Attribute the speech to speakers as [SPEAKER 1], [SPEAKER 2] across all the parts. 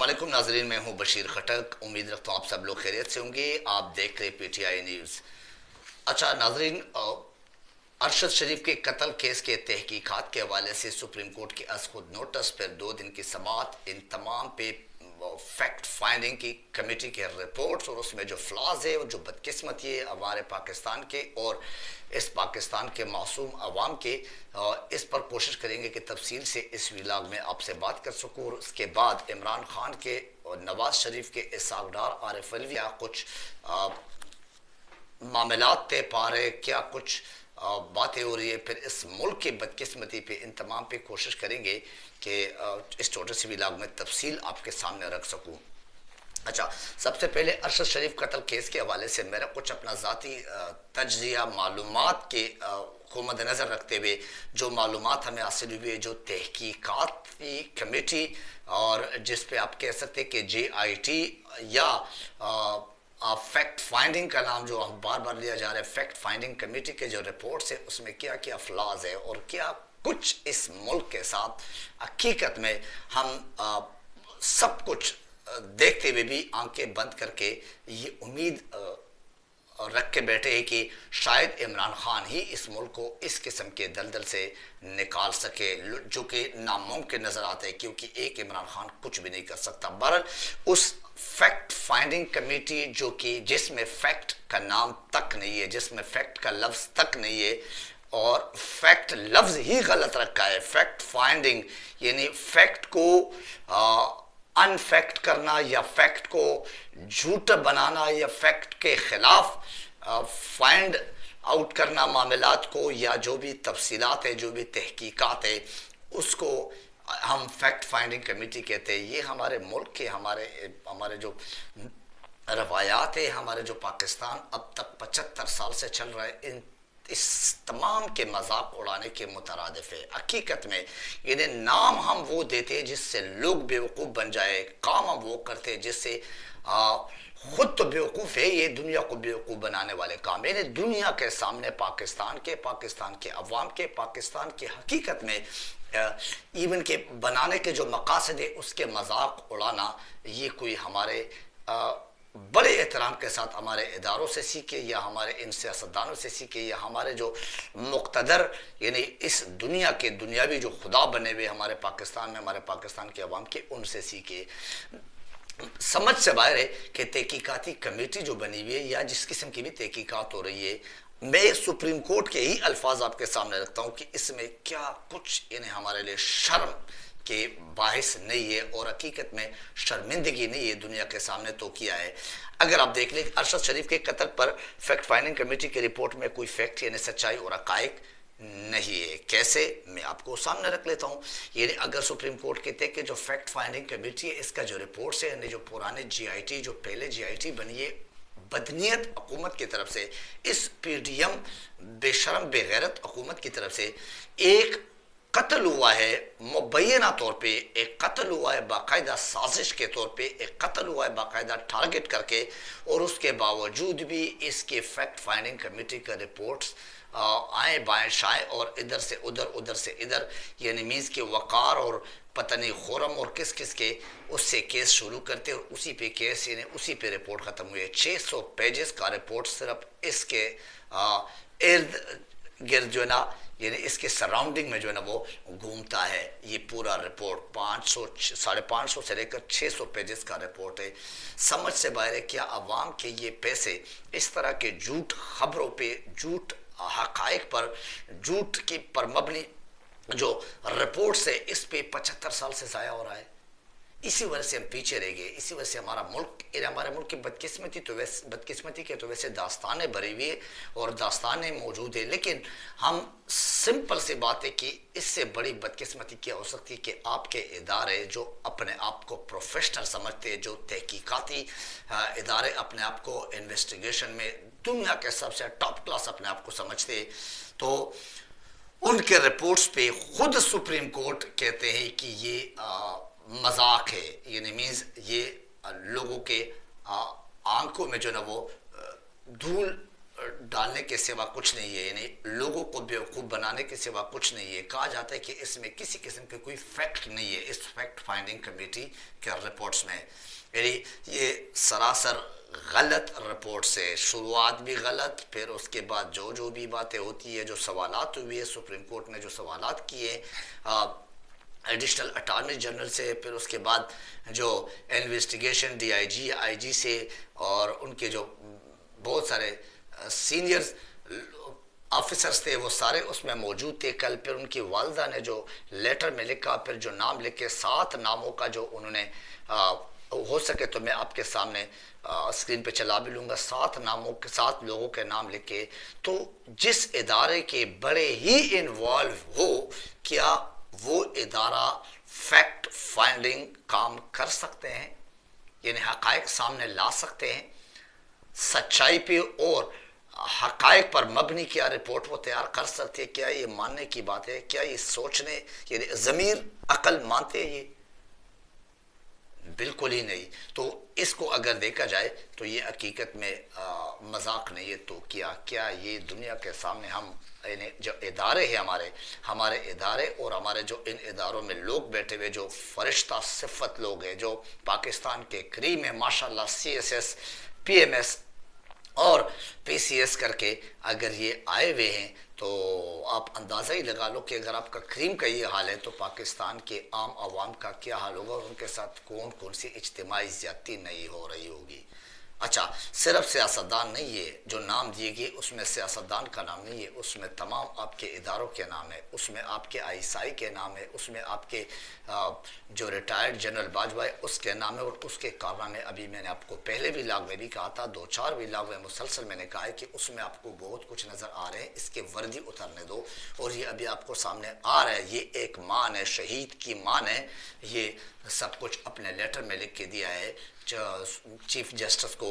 [SPEAKER 1] वालेकुम नाजरीन, मैं हूं बशीर खटक। उम्मीद रखता हूं आप सब लोग खैरियत से होंगे। आप देख रहे पीटीआई न्यूज़। अच्छा नाजरीन, अरशद शरीफ के कत्ल केस के तहकीकात के हवाले से सुप्रीम कोर्ट के अज खुद नोटिस पर 2 दिन की समाअत, इन तमाम पे फैक्ट फाइंडिंग की कमेटी के रिपोर्ट्स और उसमें जो फ्लॉज है और जो बदकिस्मती है हमारे पाकिस्तान के और इस पाकिस्तान के मासूम अवाम के, इस पर कोशिश करेंगे कि तफसील से इस व्लॉग में आपसे बात कर सकूँ। और उसके बाद इमरान खान के और नवाज शरीफ के इसाकदार आरिफ अलवी क्या कुछ मामलात तय पा रहे, क्या कुछ बातें हो रही है, फिर इस मुल्क की बदकिस्मती पे, इन तमाम पे कोशिश करेंगे कि इस छोटे से व्लॉग में तफसील आपके सामने रख सकूँ। अच्छा, सबसे पहले अरशद शरीफ कत्ल केस के हवाले से मेरा कुछ अपना ज़ाती तज्जिया मालूमात के को मद्देनज़र रखते हुए जो मालूमात हमें हासिल हुई है, जो तहकीकाती कमेटी और जिस पे आप कह सकते कि JIT या फैक्ट फाइंडिंग का नाम जो हम बार बार लिया जा रहा है, फैक्ट फाइंडिंग कमेटी के जो रिपोर्ट्स है उसमें क्या क्या फ्लॉज है और क्या कुछ इस मुल्क के साथ हकीकत में हम सब कुछ देखते हुए भी आंखें बंद करके ये उम्मीद रख के बैठे हैं कि शायद इमरान खान ही इस मुल्क को इस किस्म के दलदल से निकाल सके, जो कि नामुमकिन नजर आता है, क्योंकि एक इमरान खान कुछ भी नहीं कर सकता। बहरहाल उस फैक्ट फाइंडिंग कमेटी जो कि जिसमें फैक्ट का नाम तक नहीं है, जिसमें फैक्ट का लफ्ज तक नहीं है और फैक्ट लफ्ज ही गलत रखा है। फैक्ट फाइंडिंग यानी फैक्ट को अनफैक्ट करना या फैक्ट को झूठ बनाना या फैक्ट के खिलाफ फाइंड आउट करना मामलात को, या जो भी तफसीलात है, जो भी तहकीकात है, उसको हम फैक्ट फाइंडिंग कमेटी कहते हैं। ये हमारे मुल्क के हमारे जो रवायात है, हमारे जो पाकिस्तान अब तक 75 साल से चल रहा है, इस तमाम के मजाक उड़ाने के मुतरादिफ है। हकीकत में इन्हें नाम हम वो देते जिससे लोग बेवकूफ़ बन जाए, काम हम वो करते जिससे खुद तो बेवकूफ़ है, ये दुनिया को बेवकूफ़ बनाने वाले काम। इन्हें दुनिया के सामने पाकिस्तान के अवाम के, पाकिस्तान के हकीकत में इवन के बनाने के जो मकासद है उसके मजाक उड़ाना, ये कोई हमारे बड़े एहतराम के साथ हमारे इदारों से सीखे या हमारे इन सियासतदानों से सीखे या हमारे जो मुक़्तदर यानी इस दुनिया के दुनियावी जो खुदा बने हुए हमारे पाकिस्तान में, हमारे पाकिस्तान के अवाम के, उनसे सीखे। समझ से बाहर है कि तहकीकाती कमेटी जो बनी हुई है या जिस किस्म की भी तहकीकात हो रही है, मैं सुप्रीम कोर्ट के ही अल्फाज आपके सामने रखता हूँ कि इसमें क्या कुछ इन्हें हमारे लिए शर्म के बाहिस नहीं है और हकीकत में शर्मिंदगी नहीं है दुनिया के सामने तो किया है। अगर आप देख लें अरशद शरीफ के कत्ल पर फैक्ट फाइंडिंग कमेटी की रिपोर्ट में कोई फैक्ट यानी सच्चाई और हकायक नहीं है। कैसे, मैं आपको सामने रख लेता हूँ। ये अगर सुप्रीम कोर्ट कहते हैं कि जो फैक्ट फाइंडिंग कमेटी है इसका जो रिपोर्ट्स है, यानी जो पुराने JIT जो पहले JIT बनी है बदनीयत हुकूमत की तरफ से, इस PDM बेशरम बेगैरत हुकूमत की तरफ से एक कत्ल हुआ है, मुबैना तौर पे एक कत्ल हुआ है, बाकायदा साजिश के तौर पे एक कत्ल हुआ है, बाकायदा टारगेट करके, और उसके बावजूद भी इसके फैक्ट फाइंडिंग कमेटी का रिपोर्ट्स आए बाएं शाएं और इधर से उधर, उधर से इधर, यानी मीन्स के वकार और पता नहीं खुरम और किस किस के उससे केस शुरू करते और उसी पे केस यानी उसी पे रिपोर्ट ख़त्म हुई है। 600 पेजेस का रिपोर्ट सिर्फ इसके इर्द गिर्द जो है ना, यानी इसके सराउंडिंग में जो है ना वो घूमता है। ये पूरा रिपोर्ट 500-550 से लेकर 600 पेजेस का रिपोर्ट है। समझ से बाहर है क्या अवाम के ये पैसे इस तरह के झूठ खबरों पे, झूठ हकायक पर, झूठ की पर मबनी जो रिपोर्ट से इस पे 75 साल से ज़ाया हो रहा है। इसी वजह से हम पीछे रह गए, इसी वजह से हमारे मुल्क की बदकिस्मती के तो वैसे दास्तानें भरी हुई है और दास्तानें मौजूद है, लेकिन हम सिंपल सी बात है कि इससे बड़ी बदकिस्मती क्या हो सकती है कि आपके इदारे जो अपने आप को प्रोफेशनल समझते हैं, जो तहकीकाती इदारे अपने आप को इन्वेस्टिगेशन में दुनिया के सबसे टॉप क्लास अपने आप को समझते, तो उनके रिपोर्ट्स पे खुद सुप्रीम कोर्ट कहते हैं कि ये मजाक है, यानी मीन्स ये लोगों के आंखों में जो ना वो धूल डालने के सिवा कुछ नहीं है, यानी लोगों को बेवकूफ़ बनाने के सिवा कुछ नहीं है। कहा जाता है कि इसमें किसी किस्म के कोई फैक्ट नहीं है इस फैक्ट फाइंडिंग कमेटी के रिपोर्ट्स में। यानी ये सरासर गलत रिपोर्ट से शुरुआत भी गलत, फिर उसके बाद जो जो भी बातें होती है, जो सवालात हुए, सुप्रीम कोर्ट ने जो सवालात किए एडिशनल अटॉर्नी जनरल से, फिर उसके बाद जो इन्वेस्टिगेशन डीआईजी आईजी से और उनके जो बहुत सारे सीनियर ऑफिसर्स थे वो सारे उसमें मौजूद थे कल। फिर उनकी वालदा ने जो लेटर में लिखा, फिर जो नाम लिखे, 7 नामों का जो उन्होंने हो सके तो मैं आपके सामने स्क्रीन पे चला भी लूँगा, 7 नामों के 7 लोगों के नाम लिखे। तो जिस इदारे के बड़े ही इन्वॉल्व हो, क्या वो इदारा फैक्ट फाइंडिंग काम कर सकते हैं, यानी हकायक सामने ला सकते हैं, सच्चाई पे और हकायक पर मबनी क्या रिपोर्ट वो तैयार कर सकते हैं? क्या ये मानने की बात है? क्या ये सोचने, यानी ज़मीर अकल मानते हैं ये? बिल्कुल ही नहीं। तो इसको अगर देखा जाए तो ये हकीकत में मजाक नहीं है। तो क्या ये दुनिया के सामने हम जो इदारे हैं हमारे इदारे और हमारे जो इन इदारों में लोग बैठे हुए जो फरिश्ता सिफत लोग हैं, जो पाकिस्तान के करीम है माशाल्लाह, CSS PMS और PCS करके अगर ये आए हुए हैं, तो आप अंदाज़ा ही लगा लो कि अगर आपका क्रीम का ये हाल है तो पाकिस्तान के आम आवाम का क्या हाल होगा और उनके साथ कौन कौन सी इज्तिमाई ज़्यादती नहीं हो रही होगी। अच्छा, सिर्फ सियासतदान नहीं है जो नाम दिए गए, उसमें सियासतदान का नाम नहीं है, उसमें तमाम आपके इदारों के नाम है, उसमें आपके ISI के नाम है, उसमें आपके जो रिटायर्ड जनरल बाजवा है उसके नाम है और उसके कारनामे अभी मैंने आपको पहले भी लाग में भी कहा था, 2-4 भी लाग में मुसलसल मैंने कहा है कि उसमें आपको बहुत कुछ नज़र आ रहे हैं। इसके वर्दी उतरने दो और ये अभी आपको सामने आ रहा है। ये एक मान है, शहीद की मान है, ये सब कुछ अपने लेटर में लिख के दिया है चीफ जस्टिस को,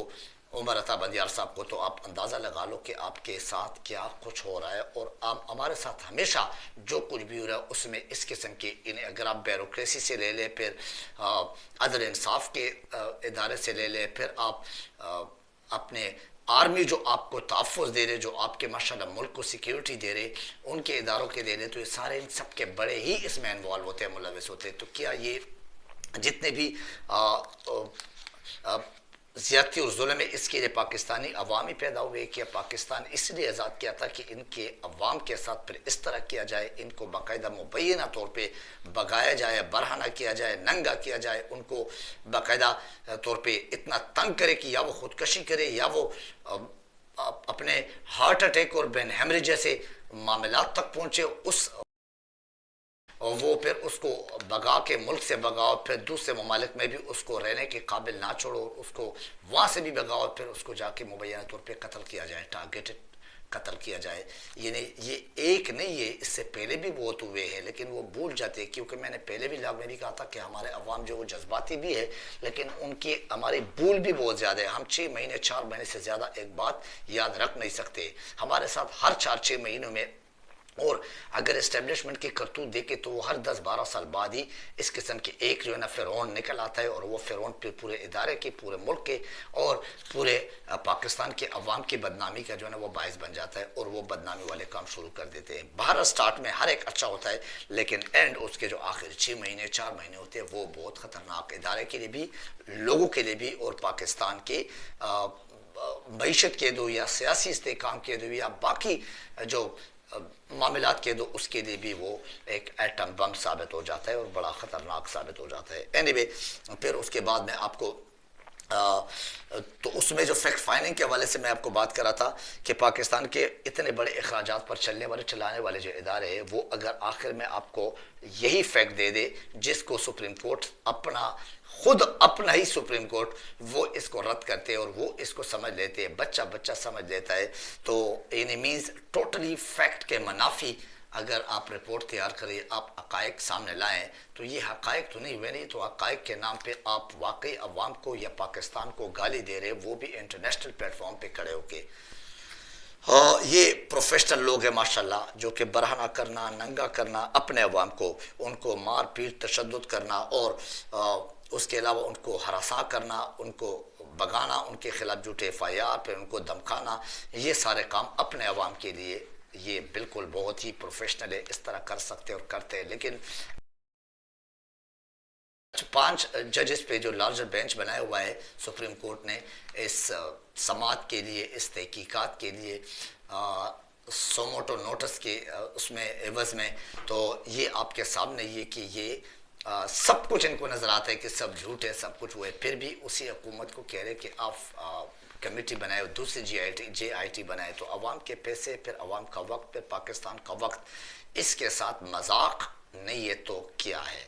[SPEAKER 1] उमर अता बंदियार साहब को। तो आप अंदाज़ा लगा लो कि आपके साथ क्या कुछ हो रहा है और आप हमारे साथ हमेशा जो कुछ भी हो रहा है उसमें इस किस्म के इन्हें अगर आप ब्यूरोक्रेसी से ले लें, फिर अदल इंसाफ के इदारे से ले लें, फिर आप अपने आर्मी जो आपको तहफ़्फ़ुज़ दे रहे, जो आपके माशाल्लाह मुल्क को सिक्योरिटी दे रहे, उनके इदारों के दे रहे, तो ये सारे इन सब के बड़े ही इसमें इन्वॉल्व होते हैं, मुलविस होते हैं। तो क्या ये जितने भी ज़्यादती और जुल्म है इसके लिए पाकिस्तानी अवाम ही पैदा हुए? क्या पाकिस्तान इसलिए आज़ाद किया था कि इनके अवाम के साथ फिर इस तरह किया जाए, इनको बाकायदा मुबैना तौर पे भगाया जाए, बरहना किया जाए, नंगा किया जाए, उनको बाकायदा तौर पे इतना तंग करे कि या वो खुदकशी करे या वो अपने हार्ट अटैक और ब्रेन हेमरेज जैसे मामलात तक पहुँचे, उस और वो फिर उसको भगा के मुल्क से भगाओ, फिर दूसरे ममालिक में भी उसको रहने के काबिल ना छोड़ो, उसको वहाँ से भी भगाओ, फिर उसको जाके मुबैना तौर पे कत्ल किया जाए, टारगेटेड कत्ल किया जाए। ये एक नहीं है, इससे पहले भी बहुत हुए हैं, लेकिन वो भूल जाते हैं क्योंकि मैंने पहले भी लाभ में भी कहा था कि हमारे अवाम जो वो जज्बाती भी है, लेकिन उनकी हमारी भूल भी बहुत ज़्यादा है। हम 6 महीने 4 महीने से ज़्यादा एक बात याद रख नहीं सकते। हमारे साथ हर 4-6 महीनों में, और अगर इस्टेब्लिशमेंट की करतूत देखे तो वो हर 10-12 साल बाद ही इस किस्म के एक जो है ना फ़िरौन निकल आता है और वो फ़िरौन फिर पूरे इदारे के, पूरे मुल्क के और पूरे पाकिस्तान के अवाम की बदनामी का जो है ना वो बायस बन जाता है और वो बदनामी वाले काम शुरू कर देते हैं। बाहर स्टार्ट में हर एक अच्छा होता है, लेकिन एंड उसके जो आखिर 6 महीने 4 महीने होते हैं वो बहुत ख़तरनाक इदारे के लिए भी, लोगों के लिए भी और पाकिस्तान के मईशत के दो या सियासी इस्तेहकाम के दो या बाकी जो मामलात के दो, उसके लिए भी वो एक एटम बम साबित हो जाता है और बड़ा ख़तरनाक साबित हो जाता है। एनीवे, फिर उसके बाद में आपको तो उसमें जो फैक्ट फाइंडिंग के हवाले से मैं आपको बात कर रहा था कि पाकिस्तान के इतने बड़े अखराजात पर चलाने वाले जो इदारे हैं, वो अगर आखिर में आपको यही फैक्ट दे दे जिसको सुप्रीम कोर्ट अपना ही सुप्रीम कोर्ट वो इसको रद्द करते हैं और वो इसको समझ लेते हैं, बच्चा समझ लेता है, तो इन मीन्स टोटली फैक्ट के मनाफी अगर आप रिपोर्ट तैयार करें, आप हकायक सामने लाएं, तो ये हकायक तो नहीं हुए, नहीं तो हकायक के नाम पे आप वाकई अवाम को या पाकिस्तान को गाली दे रहे, वो भी इंटरनेशनल प्लेटफॉर्म पे खड़े होके। ये प्रोफेशनल लोग हैं माशाल्लाह, जो कि बरहना करना, नंगा करना अपने अवाम को, उनको मार पीट तशद्दुद करना और उसके अलावा उनको हरासा करना, उनको भगाना, उनके खिलाफ झूठे FIR, फिर उनको धमकाना, ये सारे काम अपने अवाम के लिए ये बिल्कुल बहुत ही प्रोफेशनल है, इस तरह कर सकते और करते हैं। लेकिन 5 जजेस पे जो लार्जर बेंच बनाया हुआ है सुप्रीम कोर्ट ने इस समाअत के लिए, इस तहकीकात के लिए, सोमोटो नोटिस के उसमें एवज में, तो ये आपके सामने ये कि ये सब कुछ इनको नज़र आता है कि सब झूठ है, सब कुछ हुआ है, फिर भी उसी हुकूमत को कह रहे कि आप कमेटी बनाए, दूसरी JIT बनाए, तो अवाम के पैसे, फिर अवाम का वक्त, फिर पाकिस्तान का वक्त, इसके साथ मजाक नहीं, ये तो क्या है।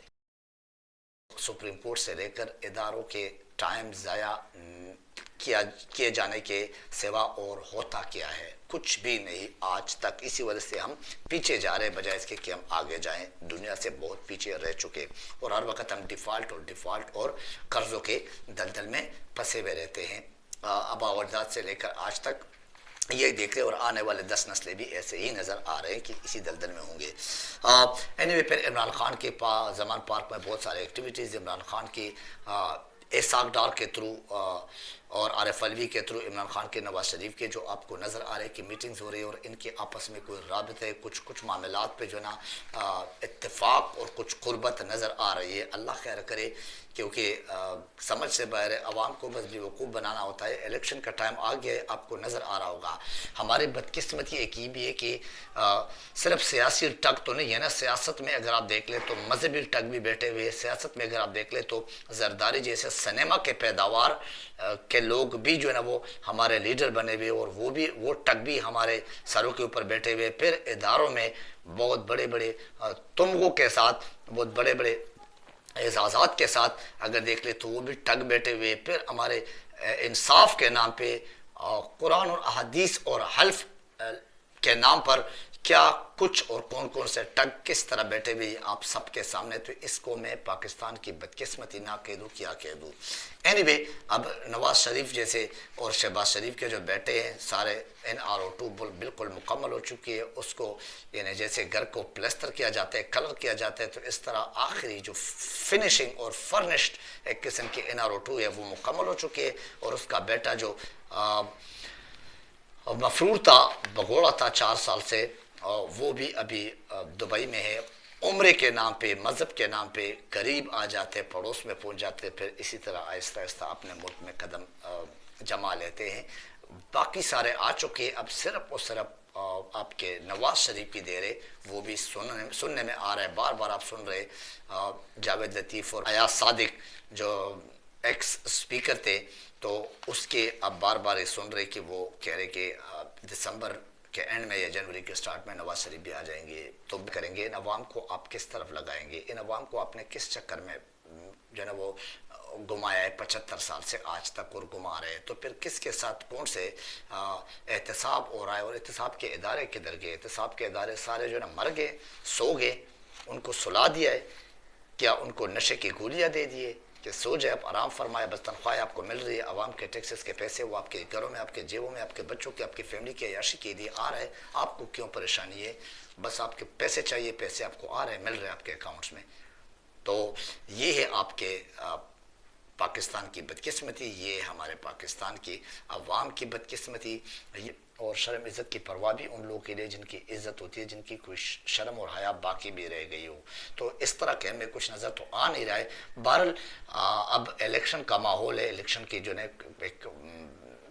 [SPEAKER 1] सुप्रीम कोर्ट से लेकर इदारों के टाइम ज़ाया किए जाने के सिवा और होता क्या है, कुछ भी नहीं आज तक। इसी वजह से हम पीछे जा रहे, बजाय इसके कि हम आगे जाएं। दुनिया से बहुत पीछे रह चुके और हर वक्त हम डिफ़ॉल्ट और कर्ज़ों के दलदल में फंसे हुए रहते हैं। अबावजात से लेकर आज तक ये देख रहे, और आने वाले 10 नस्लें भी ऐसे ही नज़र आ रहे हैं कि इसी दलदल में होंगे। एनीवे, फिर इमरान खान के जमान पार्क में बहुत सारे एक्टिविटीज़, इमरान खान की एसाक डार के थ्रू और आरिफ अलवी के थ्रू इमरान खान के, नवाज शरीफ के, जो आपको नज़र आ रहे हैं कि मीटिंग्स हो रही है और इनके आपस में कोई राबते, कुछ मामलात पे जो ना इत्तेफाक और कुछ कुर्बत नज़र आ रही है। अल्लाह खैर करे, क्योंकि समझ से बाहर है, अवाम को बस बेवकूफ़ बनाना होता है। इलेक्शन का टाइम आ गया है, आपको नज़र आ रहा होगा। हमारी बदकिस्मती एक ये भी है कि सिर्फ सियासी टग तो नहीं है ना, सियासत में अगर आप देख ले तो मजहबी टग भी बैठे हुए हैं। सियासत में अगर आप देख ले तो जरदारी जैसे सिनेमा के पैदावार के लोग भी जो है ना वो हमारे लीडर बने हुए, और वो टग भी हमारे सरों के ऊपर बैठे हुए। फिर इदारों में बहुत बड़े बड़े तुमगों के साथ, बहुत बड़े बड़े एजाज़ात के साथ अगर देख ले तो वो भी टग बैठे हुए। फिर हमारे इंसाफ के नाम पे, कुरान और अहदीस और हल्फ के नाम पर क्या कुछ और कौन कौन से टग किस तरह बैठे हुए आप सबके सामने। तो इसको मैं पाकिस्तान की बदकिस्मती ना कह दूँ, क्या कह दूँ। एनीवे, अब नवाज शरीफ जैसे और शहबाज शरीफ के जो बैठे हैं सारे, NRO2 बिल्कुल मुकम्मल हो चुकी है। उसको यानी जैसे घर को प्लस्तर किया जाता है, कलर किया जाता है, तो इस तरह आखिरी जो फिनिशिंग और फर्निश्ड एक किस्म की NRO2 है वो मुकम्मल हो चुकी है। और उसका बेटा जो मफरूर था, भगोड़ा था 4 साल से, वो भी अभी दुबई में है। उम्रे के नाम पे, मज़हब के नाम पे करीब आ जाते, पड़ोस में पहुंच जाते, फिर इसी तरह आहिस्ता आहिस्ता अपने मुल्क में कदम जमा लेते हैं। बाकी सारे आ चुके, अब सिर्फ और सिर्फ आपके नवाज शरीफ की देर है, वो भी सुनने में आ रहा है। बार बार आप सुन रहे जावेद लतीफ़ और अयाज सादिक जो एक्स स्पीकर थे, तो उसके अब बार बार ये सुन रहे कि वो कह रहे कि दिसंबर के एंड में या जनवरी के स्टार्ट में नवाज शरीफ भी आ जाएंगे, तो भी करेंगे। इन अवाम को आप किस तरफ लगाएंगे, इन अवाम को आपने किस चक्कर में जो है ना वो घुमाया है 75 साल से आज तक और घुमा रहे हैं। तो फिर किसके साथ कौन से एहतसाब हो रहा है, और एहतसाब के इदारे किधर गए। एहतसाब के इदारे सारे जो है ना मर गए, सो गए, उनको सुला दिया है, क्या उनको नशे की गोलियाँ दे दिए कि सो जाए, आप आराम फरमाए, बस तनख्वाहें आपको मिल रही है, आवाम के टैक्सेस के पैसे वो आपके घरों में, आपके जेबों में, आपके बच्चों की, आपकी फैमिली की अयाशी के लिए आ रहा है। आपको क्यों परेशानी है, बस आपके पैसे चाहिए, पैसे आपको आ रहे हैं, मिल रहे हैं आपके अकाउंट्स में। तो ये है आपके पाकिस्तान की बदकिस्मती, ये हमारे पाकिस्तान की अवाम की बदकिस्मती। और शर्म इज़्ज़त की परवाह भी उन लोगों के लिए जिनकी इज़्ज़त होती है, जिनकी कोई शर्म और हया बाकी भी रह गई हो। तो इस तरह के हमें कुछ नज़र तो आ नहीं रहा है। बहरहाल अब इलेक्शन का माहौल है, इलेक्शन की जो है एक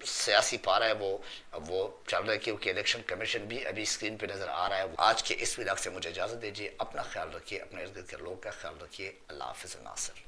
[SPEAKER 1] सियासी पारा है वो चल रहा है, क्योंकि इलेक्शन कमीशन भी अभी स्क्रीन पे नज़र आ रहा है। आज के इस व्लॉग से मुझे इजाज़त दीजिए। अपना ख्याल रखिए, अपने इर्द गिर्द के लोगों का ख्याल रखिए। अल्लाह हाफ़िज़ नासिर।